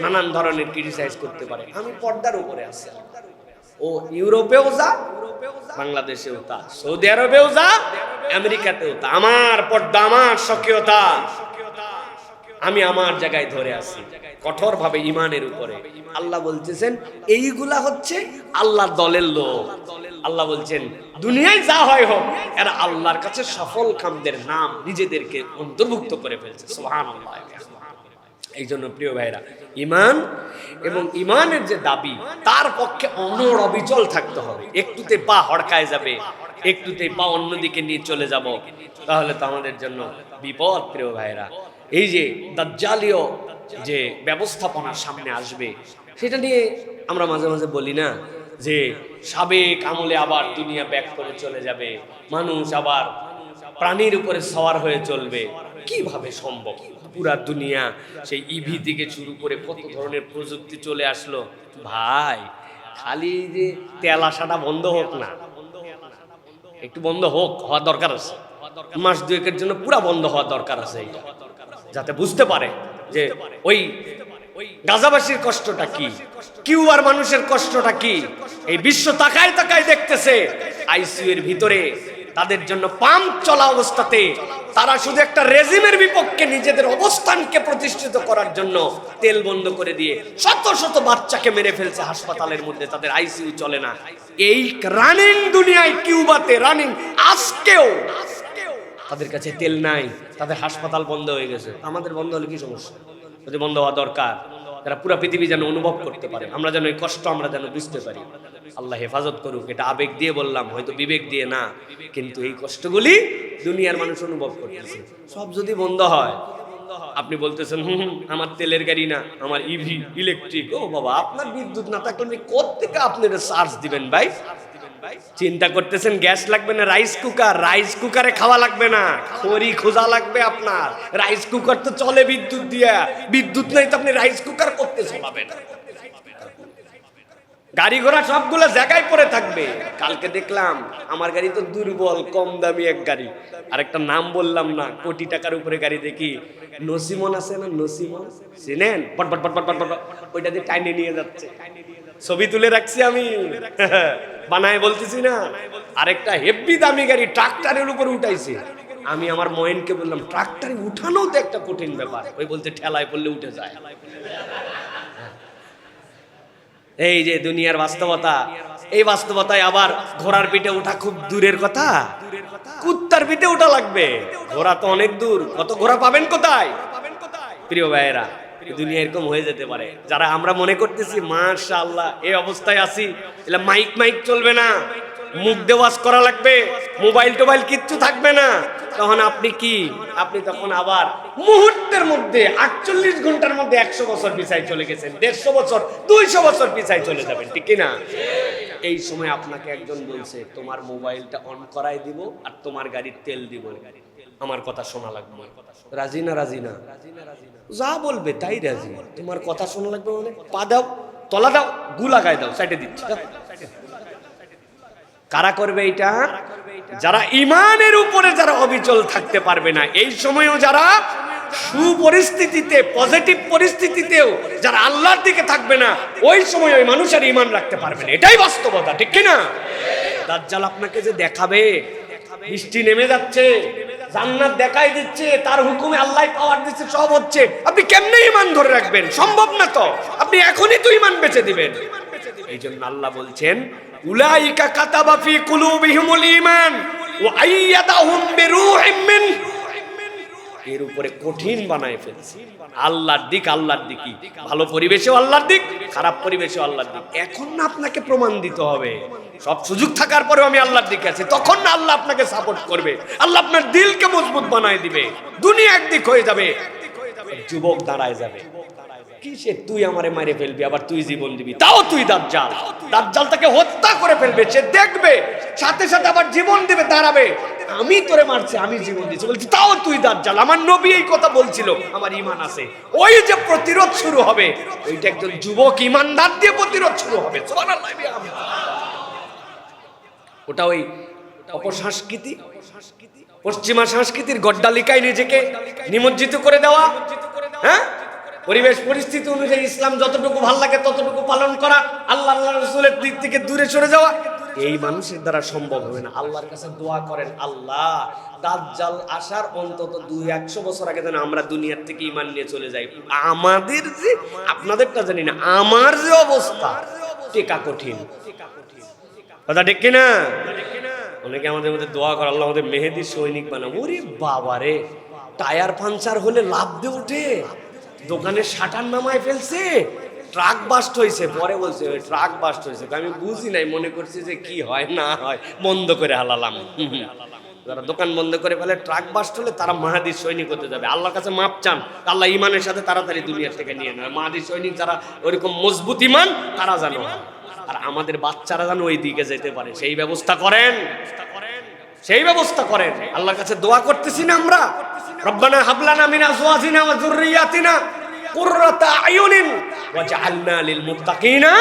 নানান ধরনের ক্রিটিসাইজ করতে পারে, আমি পর্দার উপরে আছি। ও ইউরোপেও যা, বাংলাদেশেও তা, সৌদি আরবেও যা, আমেরিকাতেও তা, আমার পর্দা, আমার স্বকীয়তা, আমি আমার জায়গায় ধরে আছি কঠোর ভাবে ইমানের উপরে। আল্লাহ বলতেছেন এইগুলা হচ্ছে আল্লাহর দলের লোক। আল্লাহ বলছেন দুনিয়ায় যা হয় হোক, এরা আল্লাহর কাছে সফল কামদের নাম নিজেদেরকে অন্তর্ভুক্ত করে ফেলছে। সুবহানাল্লাহ। এই জন্য প্রিয় ভাইরা, ইমান এবং ইমানের যে দাবি, তার পক্ষে অনড় অবিচল থাকতে হবে। একটুতে পা হড়কায় যাবে, একটুতে পা অন্যদিকে নিয়ে চলে যাব, তাহলে তো আমাদের জন্য বিপদ। প্রিয় ভাইরা, এই যে দাজ্জালীয় যে ব্যবস্থাপনার সামনে আসবে, সেটা নিয়ে আমরা মাঝে মাঝে বলি না যে সাবেক আমলে আবার দুনিয়া ব্যাক করে চলে যাবে, মানুষ আবার প্রাণীর উপরে সওয়ার হয়ে চলবে। কিভাবে সম্ভব? পুরা দুনিয়া সেই ইভি থেকে শুরু করে কত ধরনের প্রযুক্তি চলে আসলো ভাই। খালি যে তেল আসাটা বন্ধ হোক না, একটু বন্ধ হোক, হওয়া দরকার আছে। মাস দুয়েকের জন্য পুরা বন্ধ হওয়া দরকার আছে, এটা যাতে বুঝতে পারে যে ওই গাজাবাসীর কষ্টটা কি, কিউবার মানুষের কষ্টটা কি। এই বিশ্ব তাকায় তাকায় দেখতেছে আইসিইউ এর ভিতরে তাদের জন্য পাম্প চলা অবস্থাতে তারা শুধু একটা রেজিমের বিপক্ষে নিজেদের অবস্থানকে প্রতিষ্ঠিত করার জন্য তেল বন্ধ করে দিয়ে শত শত বাচ্চাকে মেরে ফেলছে হাসপাতালের মধ্যে, তাদের আইসিইউ চলে না। এই রানিং দুনিয়ায় কিউবাতে রানিং আজকেও তাদের কাছে তেল নাই, তাদের হাসপাতাল বন্ধ হয়ে গেছে। আমাদের বন্ধ হলে কি সমস্যা? যদি বন্ধ হওয়া দরকার, যারা পুরো পৃথিবী যেন অনুভব করতে পারে, আমরা যেন এই কষ্ট আমরা যেন বুঝতে পারি। আল্লাহ হেফাজত করুক। এটা আবেগ দিয়ে বললাম, হয়তো বিবেক দিয়ে না, কিন্তু এই কষ্টগুলি দুনিয়ার মানুষ অনুভব করতেছে। সব যদি বন্ধ হয়, আপনি বলতেছেন আমার তেলের গাড়ি না, আমার ইভি ইলেকট্রিক। ও বাবা, আপনার বিদ্যুৎ না থাকলে কোত্থেকে আপনারা চার্জ দিবেন ভাই? চিন্তা করতেছেন গ্যাস লাগবে না, রাইস কুকার, রাইস কুকারে খাওয়া লাগবে না, খড়ি খোঁজা লাগবে আপনার। রাইস কুকার তো চলে বিদ্যুৎ দিয়া, বিদ্যুৎ নাই তো আপনি রাইস কুকার করতে চালাবেন। গাড়ি ঘোড়া সবগুলো জায়গায় পড়ে থাকবে। কালকে দেখলাম আমার গাড়ি তো দুর্বল, কম দামি এক গাড়ি, আরেকটা নাম বললাম না, কোটি টাকার উপরে গাড়ি দেখি, নসিমন আছে না, নসিমন চিনেন? পট পট পট পট পট, ওইটা দিয়ে টাইনে নিয়ে যাচ্ছে। ছবি তুলে রাখছি আমি, বানায় বলতেছি না। আরেকটা হেভি দামি গাড়ি ট্রাক্টরের উপর উঠাইছে। আমি আমার ময়েনকে বললাম, ট্রাক্টরে উঠানো তো একটা কঠিন ব্যাপার। ওই বলতে ঠেলায় পড়লে উঠে যায়। এই যে দুনিয়ার বাস্তবতা, এই বাস্তবতায় আবার ঘোড়ার পিঠে ওঠা খুব দূরের কথা, কুত্তার পিঠে ওঠা লাগবে। ঘোড়া তো অনেক দূর, কত ঘোড়া পাবেন কোথায়? প্রিয় ভাইয়েরা, দুনিয়া এরকম হয়ে যেতে পারে। যারা আমরা মনে করতেছি মাশাআল্লাহ এই অবস্থায় আছি, এলা মাইক মাইক চলবে না, মুখ দেওয়াজ করা লাগবে, মোবাইল টোবাইল কিচ্ছু থাকবে না, তখন আপনি কি, আপনি তখন আবার মুহূর্তের মধ্যে 48 ঘন্টার মধ্যে 100 বছর পিছায় চলে গেছেন, 150 বছর 200 বছর পিছায় চলে যাবেন, ঠিক কি না? এই সময় আপনাকে একজন বলছে তোমার মোবাইলটা অন করাই দিব আর তোমার গাড়ির তেল দিব, আমার কথা শোনা লাগবে। রাজি না? রাজি না? যা বলবে তাই রাজি। তোমার কথা শোনা লাগবে মানে পা দাও, তলা দাও, গু লাগাই দাও, সাইডে দিচ্ছি। কারা করবে এটা? যারা ইমানের উপরে যারা অবিচল থাকতে পারবে না, এই সময়ও যারা সুপরিস্থিতিতে, পজিটিভ পরিস্থিতিতেও যারা আল্লাহর দিকে থাকবে না, ওই সময় ওই মানুষের ইমান রাখতে পারবে না। এটাই বাস্তবতা, ঠিক কি না? দাজ্জাল আপনাকে যে দেখাবে বৃষ্টি নেমে যাচ্ছে, জান্নাত দেখাই দিচ্ছে, তার হুকুমে আল্লাহ পাওয়ার দিচ্ছে, সব হচ্ছে, আপনি কেমনে ইমান ধরে রাখবেন? সম্ভব না তো। আপনি এখনই তো ইমান বেঁচে দিবেন। এই জন্য আল্লাহ বলছেন উলাইকা কাতাবা ফি কুলুবিহিমুল ঈমান ওয়া আইয়াদাহুম বিরূহিম মিন, এর উপরে কঠিন বানায় ফেলছে। আল্লাহর দিক, আল্লাহর দিকই, ভালো পরিবেশেও আল্লাহর দিক, খারাপ পরিবেশেও আল্লাহর দিক। এখন না আপনাকে প্রমাণ দিতে হবে, সব সুযোগ থাকার পরেও আমি আল্লাহর দিকে আছি, তখন না আল্লাহ আপনাকে সাপোর্ট করবে, আল্লাহ আপনার দিলকে মজবুত বানায় দিবে। দুনিয়া একদিক হয়ে যাবে, যুবক দাঁড়ায় যাবে, কিসে তুই আমারে মারে ফেলবি, আবার তুই জীবন দিবি, তাও তুই দাজ্জাল। দাজ্জাল তাকে হত্যা করে ফেলবে, সে দেখবে, সাথে সাথে আবার জীবন দিবে, দাঁড়াবে, আমি তোরে মারছি, আমি জীবন দিচ্ছি, বলছি তাও তুই দাজ্জাল। আমার নবী এই কথা বলছিল, আমার ঈমান আছে। ওই যে প্রতিরোধ শুরু হবে, ওইটা একজন যুবক ঈমানদার দিয়ে প্রতিরোধ শুরু হবে। সুবহানাল্লাহ। ওটা ওই অপসংস্কৃতি, পশ্চিমা সংস্কৃতির গড্ডালিকায় নিজেকে নিমজ্জিত করে দেওয়া, হ্যাঁ, পরিবেশ পরিস্থিতি অনুযায়ী ইসলাম যতটুকু ভালো লাগে ততটুকু পালন করা, আল্লাহ আল্লাহ রাসূলের দিক থেকে দূরে সরে যাওয়া, এই মানুষের দ্বারা সম্ভব হবে না। আল্লাহর কাছে দোয়া করেন, আল্লাহ দাজ্জাল আসার অন্তত 200 বছর আগে যেন আমরা দুনিয়ার থেকে ঈমান নিয়ে চলে যাই। আমাদের যে, আপনাদেরটা জানি না, আমার যে অবস্থা, টেকা কঠিন, কথা ঠিক কিনা? অনেকে আমাদের মধ্যে দোয়া করে, আল্লাহ আমাদের মেহেদী সৈনিক বানাবো। ওরে বাবা রে, টায়ার পাঞ্চার হলে লাফ দিয়ে উঠে, দোকানে শাটার নামায় ফেলছে, ট্রাক বাস্ট হয়েছে, পরে বলছে ওই ট্রাক বাস্ট হয়েছে, আমি বুঝি নাই, মনে করছি যে কি হয় না হয়, বন্ধ করে হালালাম। যারা দোকান বন্ধ করে ফেলে, ট্রাক বাস্ট হলে তারা মাহাদি সৈনিক হতে যাবে। আল্লাহর কাছে মাপ চান, আল্লাহ ইমানের সাথে তাড়াতাড়ি দুনিয়ার থেকে নিয়ে নেয়। মাহাদি সৈনিক যারা ওইরকম মজবুত ইমান, তারা জানো, আর আমাদের বাচ্চারা যেন ওই দিকে যেতে পারে, সেই ব্যবস্থা করেন, সেই ব্যবস্থা করেন। আল্লাহর কাছে দোয়া করতেছি না আমরা, রব্বানা হাবলানা মিন আজওয়াজিনা ওয়া যুররিয়াতিনা কুররাতা আয়ুনিন ওয়াজআলনা লিল মুত্তাকিনা,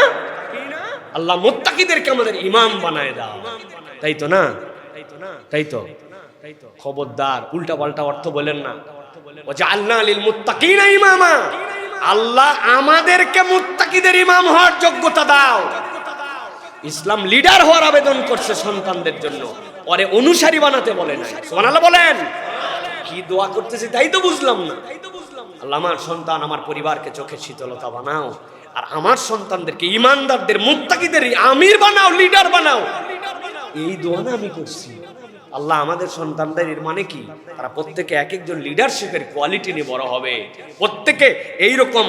আল্লাহ মুত্তাকিদেরকে আমাদের ইমাম বানায় দাও। তাই তো না? তাই তো। খবরদার উল্টা পাল্টা অর্থ বলেন না। ওয়াজআলনা লিল মুত্তাকিনা ইমামা, আল্লাহ আমাদেরকে মুত্তাকিদের ইমাম হওয়ার যোগ্যতা দাও। ইসলাম লিডার হওয়ার আবেদন করছে সন্তানদের জন্য, পরে অনুসারী বানাতে বলে নাই। সুবহানাল্লাহ বলেন। কি দোয়া করতেছি তাই তো বুঝলাম না। আল্লাহ আমার সন্তান, আমার পরিবারকে চোখের শীতলতা বানাও, আর আমার সন্তানদেরকে ইমানদারদের, মুত্তাকিদের আমির বানাও, লিডার বানাও। এই দোয়া না আমি করছি। আল্লাহ আমাদের সন্তানদের, এর মানে কি, তারা প্রত্যেকে এক একজন লিডারশিপের কোয়ালিটি নিয়ে বড় হবে, প্রত্যেকে এইরকম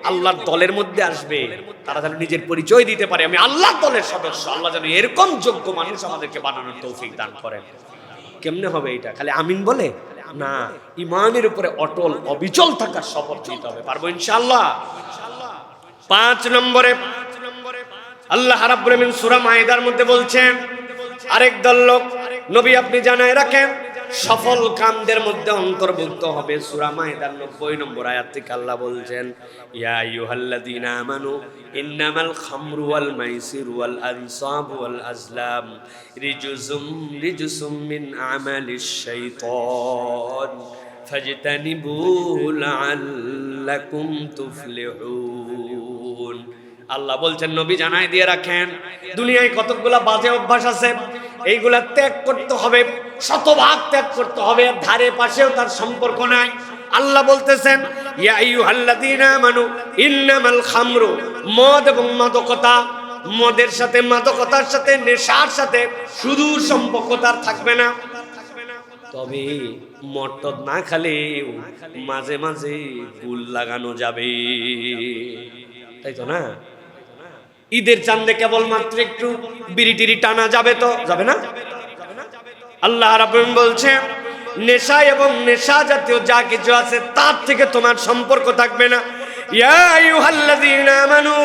আল্লাহর দলের মধ্যে আসবে, তারা যেন নিজের পরিচয় দিতে পারে আমি আল্লাহর দলের সদস্য। আল্লাহ যেন এরকম যোগ্য মানুষ আমাদেরকে বানানোর তৌফিক দান করেন। কেমনে হবে এটা? খালি আমিন বলে না, ইমানের উপরে অটল অবিচল থাকার শপথ নিতে হবে। পারবো ইনশাআল্লাহ। 5 নম্বরে আল্লাহ রাব্বুল আমিন সূরা মায়েদার মধ্যে বলছেন, আরেক দল লোক নবী আপনি জানায় রাখেন সফল কামদের মধ্যে অন্তর্ভুক্ত হবে। সূরা মায়েদার 90 নম্বর আয়াত থেকে আল্লাহ বলছেন, ইয়া আইয়ুহাল্লাযীনা আমানু ইন্নামাল খামরু ওয়াল মাইসিরু ওয়াল আনসাবু ওয়াল আজলাম রিজসুম মিন আমালিশ শাইতান ফাজতানিবু লাআল্লাকুম তুফলিহুন। আল্লাহ বলছেন নবী জানাই দিয়ে রাখেন, দুনিয়ায় কতগুলা বাজে অভ্যাস আছে, এইগুলা ত্যাগ করতে হবে, শতভাগ ত্যাগ করতে হবে, ধারে পাশেও তার সম্পর্ক নাই। আল্লাহ বলতেছেন ইয়া আইয়ুহাল্লাযীনা আমানু ইন্নামাল খামরু, মদ এবং মাদকতা, মদের সাথে মাদকতার সাথে নেশার সাথে শুধু সম্পর্ক তার থাকবে না, তবে মদ না খালেও মাঝে মাঝে গুল লাগানো যাবে, তাই তো না? ঈদের চাঁদে কেবলমাত্র একটু বিড়ি টিড়ি টানা যাবে তো যাবে না? আল্লাহ রাব্বুল আলামিন বলছেন নেশা এবং নেশা জাতীয় যা কিছু আছে তার থেকে তোমার সম্পর্ক থাকবে না। ইয়া আইয়ুহাল্লাযীনা আমানু,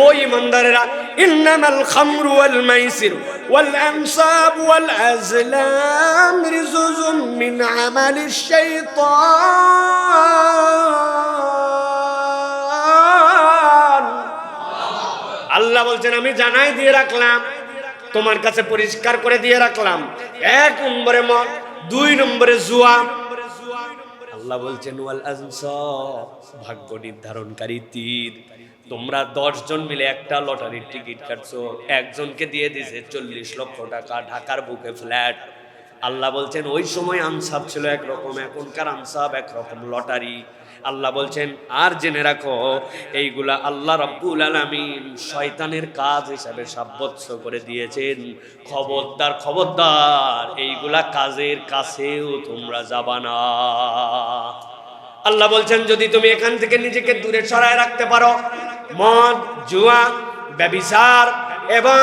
ও ঈমানদারেরা, ইন্নামাল খামরু ওয়াল মাইসির ওয়াল আনসাব ওয়াল আজলাম রিজুজুম মিন আমালিশ শাইতান। আল্লাহ বলছেন আমি জানাই দিয়ে রাখলাম, তোমার কাছে পরিষ্কার করে দিয়ে রাখলাম, 1 নম্বরে মদ, 2 নম্বরে জুয়া। আল্লাহ বলছেন ওয়াল আনসাব, ভাগ্য নির্ধারণকারী তীর। তোমরা 10 জন মিলে একটা লটারির টিকিট কাটছো, একজনকে দিয়ে দিয়েছে 40 লক্ষ টাকা, ঢাকার বুকে ফ্ল্যাট। আল্লাহ বলছেন ওই সময় আনসাব ছিল একরকম, এখনকার আনসাব একরকম, লটারি। আল্লাহ বলছেন আর জেনে রাখো এইগুলা আল্লাহ রাব্বুল আলামিন শয়তানের কাজ হিসাবে সাব্যস্ত করে দিয়েছেন। খবরদার খবরদার, এইগুলা কাজের কাছেও তোমরা যাবা না। আল্লাহ বলছেন যদি তুমি এখান থেকে নিজেকে দূরে সরায় রাখতে পারো, মদ, জুয়া, ব্যভিচার এবং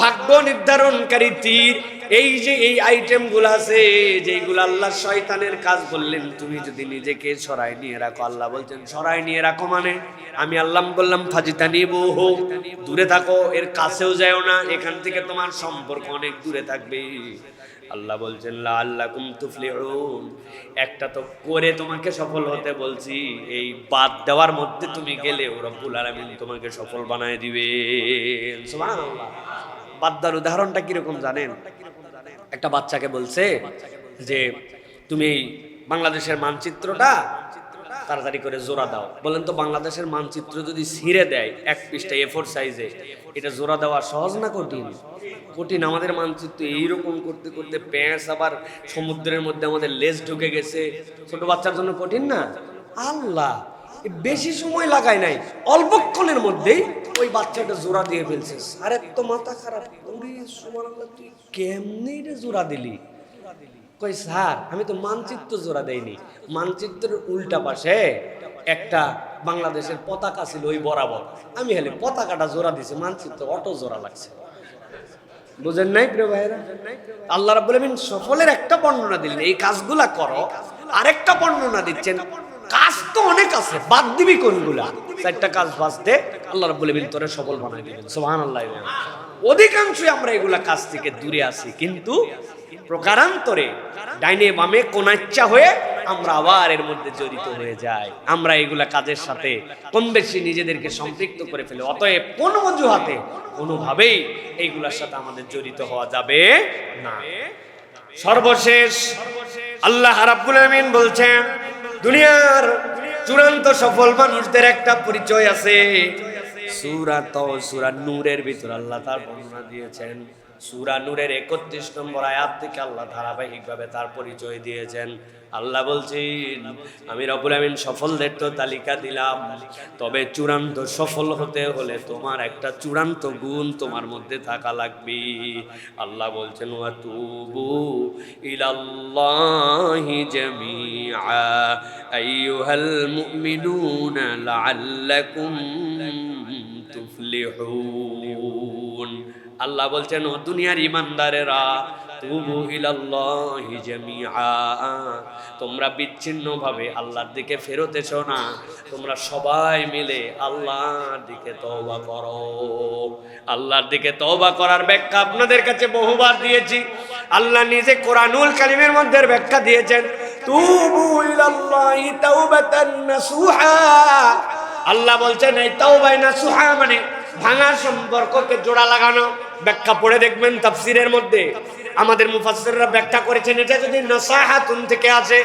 ভাগ্য নির্ধারণকারী তীর, এই যে এই আইটেমগুলো আছে যেগুলো আল্লাহ শয়তানের কাজ বললেন, তুমি যদি নিজেকে সরায় নিয়ে রাখো, আল্লাহ বলছেন সরায় নিয়ে রাখো মানে আমি আল্লাহ বললাম ফাজিতানিবুহু, দূরে থাকো, এর কাছেও যাও না, এখান থেকে তোমার সম্পর্ক অনেক দূরে থাকবে। আল্লাহ বলছেন লাআল্লাকুম তুফলিহুন, একটা তো করে তোমাকে সফল হতে বলছি, এই বাদ দেওয়ার মধ্যে তুমি গেলে রব্বুল আলামিন তোমাকে সফল বানায় দিবেন। সুবহানাল্লাহ। বাদ দেওয়ার উদাহরণটা কিরকম জানেন? একটা বাচ্চাকে বলছে যে তুমি বাংলাদেশের মানচিত্রটা তাড়াতাড়ি করে জোড়া দাও। বলেন তো বাংলাদেশের মানচিত্র যদি ছিঁড়ে দেয় 1 পৃষ্ঠা A4 সাইজে, এটা জোড়া দেওয়া সহজ না কঠিন? কঠিন। আমাদের মানচিত্র এইরকম করতে করতে প্যাঁচ আবার সমুদ্রের মধ্যে আমাদের লেজ ঢুকে গেছে, ছোট বাচ্চার জন্য কঠিন না? আল্লাহ বেশি সময় লাগায় নাই, অল্পক্ষণের মধ্যেই ওই বাচ্চাটা জোড়া দিয়ে ফেলছে। আরে তো মাথা খারাপ, সুবহানাল্লাহ, তুই কেমনে এটা জোড়া দিলি? কই স্যার আমি তো মানচিত্র জোড়া দেইনি, মানচিত্রের উল্টা পাশে একটা বাংলাদেশের পতাকা ছিল ওই বরাবর, আমি হলে পতাকাটা জোড়া দিছি, মানচিত্র অটো জোড়া লাগছে। বুঝেন নাই প্রিয় ভাইরা? আল্লাহ রাব্বুল আলামিন সফলের একটা বর্ণনা দিলেন, এই কাজগুলা করো, আরেকটা বর্ণনা দিচ্ছেন কাজ তো অনেক আছে, বাদ দিবি কোনগুলা? 4টা কাজ বাঁচতে আল্লাহ রাব্বুল আলামিন তোরে সফল বানাই দিবেন। সুবহানাল্লাহ। অধিকাংশই আমরা এগুলা কাজ থেকে দূরে আছি, কিন্তু প্রকারান্তরে ডাইনে বামে কোনাচ্চা হয়ে আমরা আবার এর মধ্যে জড়িত হয়ে যাই। আমরা এগুলা কাজের সাথে কম বেশি নিজেদেরকে সম্পৃক্ত করে ফেলে। অতএব কোন অজুহাতে কোনোভাবেই এইগুলার সাথে আমাদের জড়িত হওয়া যাবে না। সর্বশেষ আল্লাহ রাব্বুল আলামিন বলছেন দুনিয়ার চূড়ান্ত সফল মানুষদের একটা পরিচয় আছে। সূরা নূরের ভিতর আল্লাহ তার বর্ণনা দিয়েছেন। সূরা নূরের 31 নম্বর আয়াত থেকে আল্লাহ ধারাবাহিকভাবে তার পরিচয় দিয়েছেন। আল্লাহ বলছেন আমি রব্বুল আমিন সফলদের তো তালিকা দিলাম, তবে চূড়ান্ত সফল হতে হলে তোমার একটা চূড়ান্ত গুণ তোমার মধ্যে থাকা লাগবে। আল্লাহ বলছেন ওয়াতুবু ইলাল্লাহি জামিআ আইয়ুহাল মুমিনুনা লাআল্লাকুম তুফলিহুন। আল্লাহ বলছেন ও দুনিয়ার ঈমানদারেরা, তুবু ইলাল্লাহি জামিআ, তোমরা বিচ্ছিন্নভাবে আল্লাহর দিকে ফেরত এসো না, তোমরা সবাই মিলে আল্লাহর দিকে তওবা করো। আল্লাহর দিকে তওবা করার ব্যাখ্যা আপনাদের কাছে বহুবার দিয়েছি। আল্লাহ নিজে কোরআনুল কারীমের মধ্যে ব্যাখ্যা দিয়েছেন তুবু ইলাল্লাহি তাওবাতান নাসুহা। আল্লাহ বলছেন এই তাওবা নাসুহা মানে ভাঙা সম্পর্ককে জোড়া লাগানো। ব্যাখ্যা পড়ে দেখবেন তাফসীরের মধ্যে আমাদের মুফাসসিররা ব্যাখ্যা করেছেন এটা যদি নাসাহাতুন থেকে আসে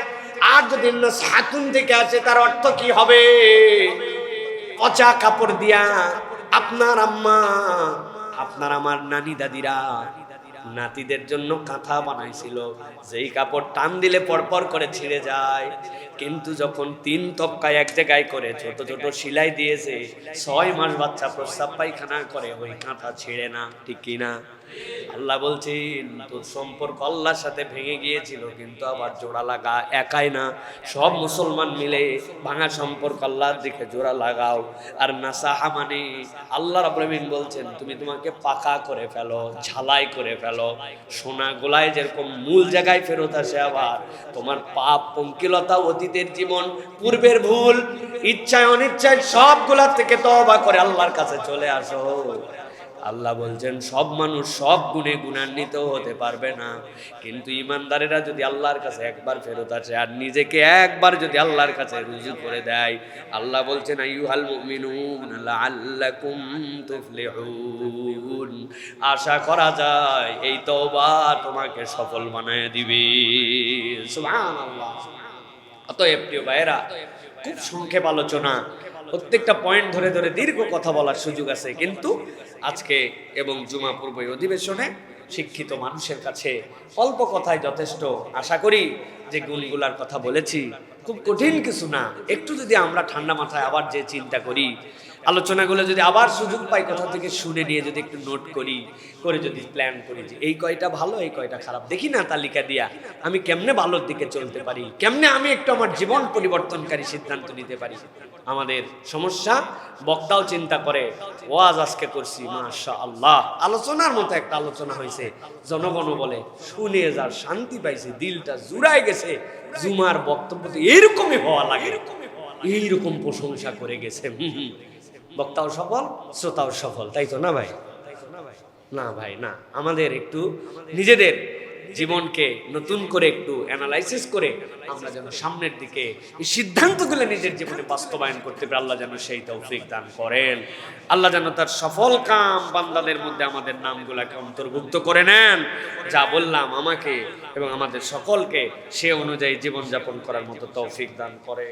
আর যদি নাসহাতুন থেকে আসে তার অর্থ কি হবে? পচা কাপড় দিয়া আপনার আম্মা, আপনার আমার নানি দাদিরা নাতিদের জন্য কাঁথা বানাইছিল, যেই কাপড় টান দিলে পরপর করে ছিঁড়ে যায়, কিন্তু যখন 3 তক্কায় এক জায়গায় করে ছোট ছোট সেলাই দিয়েছে, 6 মাস বাচ্চা প্রস্রাব পায়খানা করে, ওই কাঁথা ছিঁড়ে না, ঠিক কিনা? আল্লাহ বলছেন তোর সম্পর্ক আল্লাহর সাথে ভেঙে গিয়েছিল, কিন্তু আবার জোড়া লাগা, একাই না, সব মুসলমান মিলে ভাঙা সম্পর্ক আল্লাহর দিকে জোড়া লাগাও। আর নাসাহা মানে আল্লাহ রাব্বুল আলামিন বলছেন তুমি তোমাকে পাকা করে ফেলো, ঝালাই করে ফেলো, সোনা গোলায় যেরকম মূল জায়গায় ফেরত আসে, আবার তোমার পাপ পঙ্কিলতা, অতীতের জীবন, পূর্বের ভুল, ইচ্ছায় অনিচ্ছায় সবগুলা থেকে তওবা করে আল্লাহর কাছে চলে আসো। আল্লাহ বলছেন সব মানুষ সব গুণে গুণান্বিত হতে পারবে না, কিন্তু ইমানদারেরা যদি আল্লাহর কাছে একবার ফেরত আসে আর নিজেকে একবার যদি আল্লাহর কাছে রুজু করে দেয়, আল্লাহ বলছেন আইয়ুহাল মুমিনুন লাআল্লাকুম তুফলিহুন, আশা করা যায় এই তওবা তোমাকে সফল বানায় দিবে। সুবহানাল্লাহ। অতএব প্রিয় ভাইয়েরা, খুব সংক্ষেপ আলোচনা, প্রত্যেকটা পয়েন্ট ধরে ধরে দীর্ঘ কথা বলার সুযোগ আছে, কিন্তু আজকে এবং জুমা পূর্ব অধিবেশনে শিক্ষিত মানুষের কাছে অল্প কথায় যথেষ্ট। আশা করি যে গুণগুলার কথা বলেছি খুব কঠিন কিছু না, একটু যদি আমরা ঠান্ডা মাথায় আবার যে চিন্তা করি, আলোচনাগুলো যদি আবার সুযোগ পাই কোথা থেকে শুনে নিয়ে যদি একটু নোট করি, করে যদি প্ল্যান করি যে এই কয়টা ভালো এই কয়টা খারাপ, দেখি না তালিকা দিয়া আমি কেমনে ভালোর দিকে চলতে পারি, কেমনে আমি একটু আমার জীবন পরিবর্তনকারী সিদ্ধান্ত নিতে পারি। আমাদের সমস্যা বক্তাও চিন্তা করে, ওয়াজ আজকে করছি মাশাআল্লাহ, আলোচনার মতো একটা আলোচনা হয়েছে, জনগণ বলে শুনে যার শান্তি পাইছে, দিলটা জুড়ায় গেছে, জুমার বক্তব্য তো এরকমই হওয়া লাগে, এইরকম প্রশংসা করে গেছে। বক্তাও সফল, শ্রোতাও সফল, তাই তো না ভাই? না ভাই না, আমাদের একটু নিজেদের জীবনকে নতুন করে একটু অ্যানালাইসিস করে আমরা যেন সামনের দিকে এই সিদ্ধান্তগুলো নিজের জীবনে বাস্তবায়ন করতে পারি। আল্লাহ যেন সেই তৌফিক দান করেন। আল্লাহ যেন তার সফল কাম বান্দাদের মধ্যে আমাদের নামগুলোকে অন্তর্ভুক্ত করে নেন। যা বললাম আমাকে এবং আমাদের সকলকে সে অনুযায়ী জীবনযাপন করার মতো তৌফিক দান করে।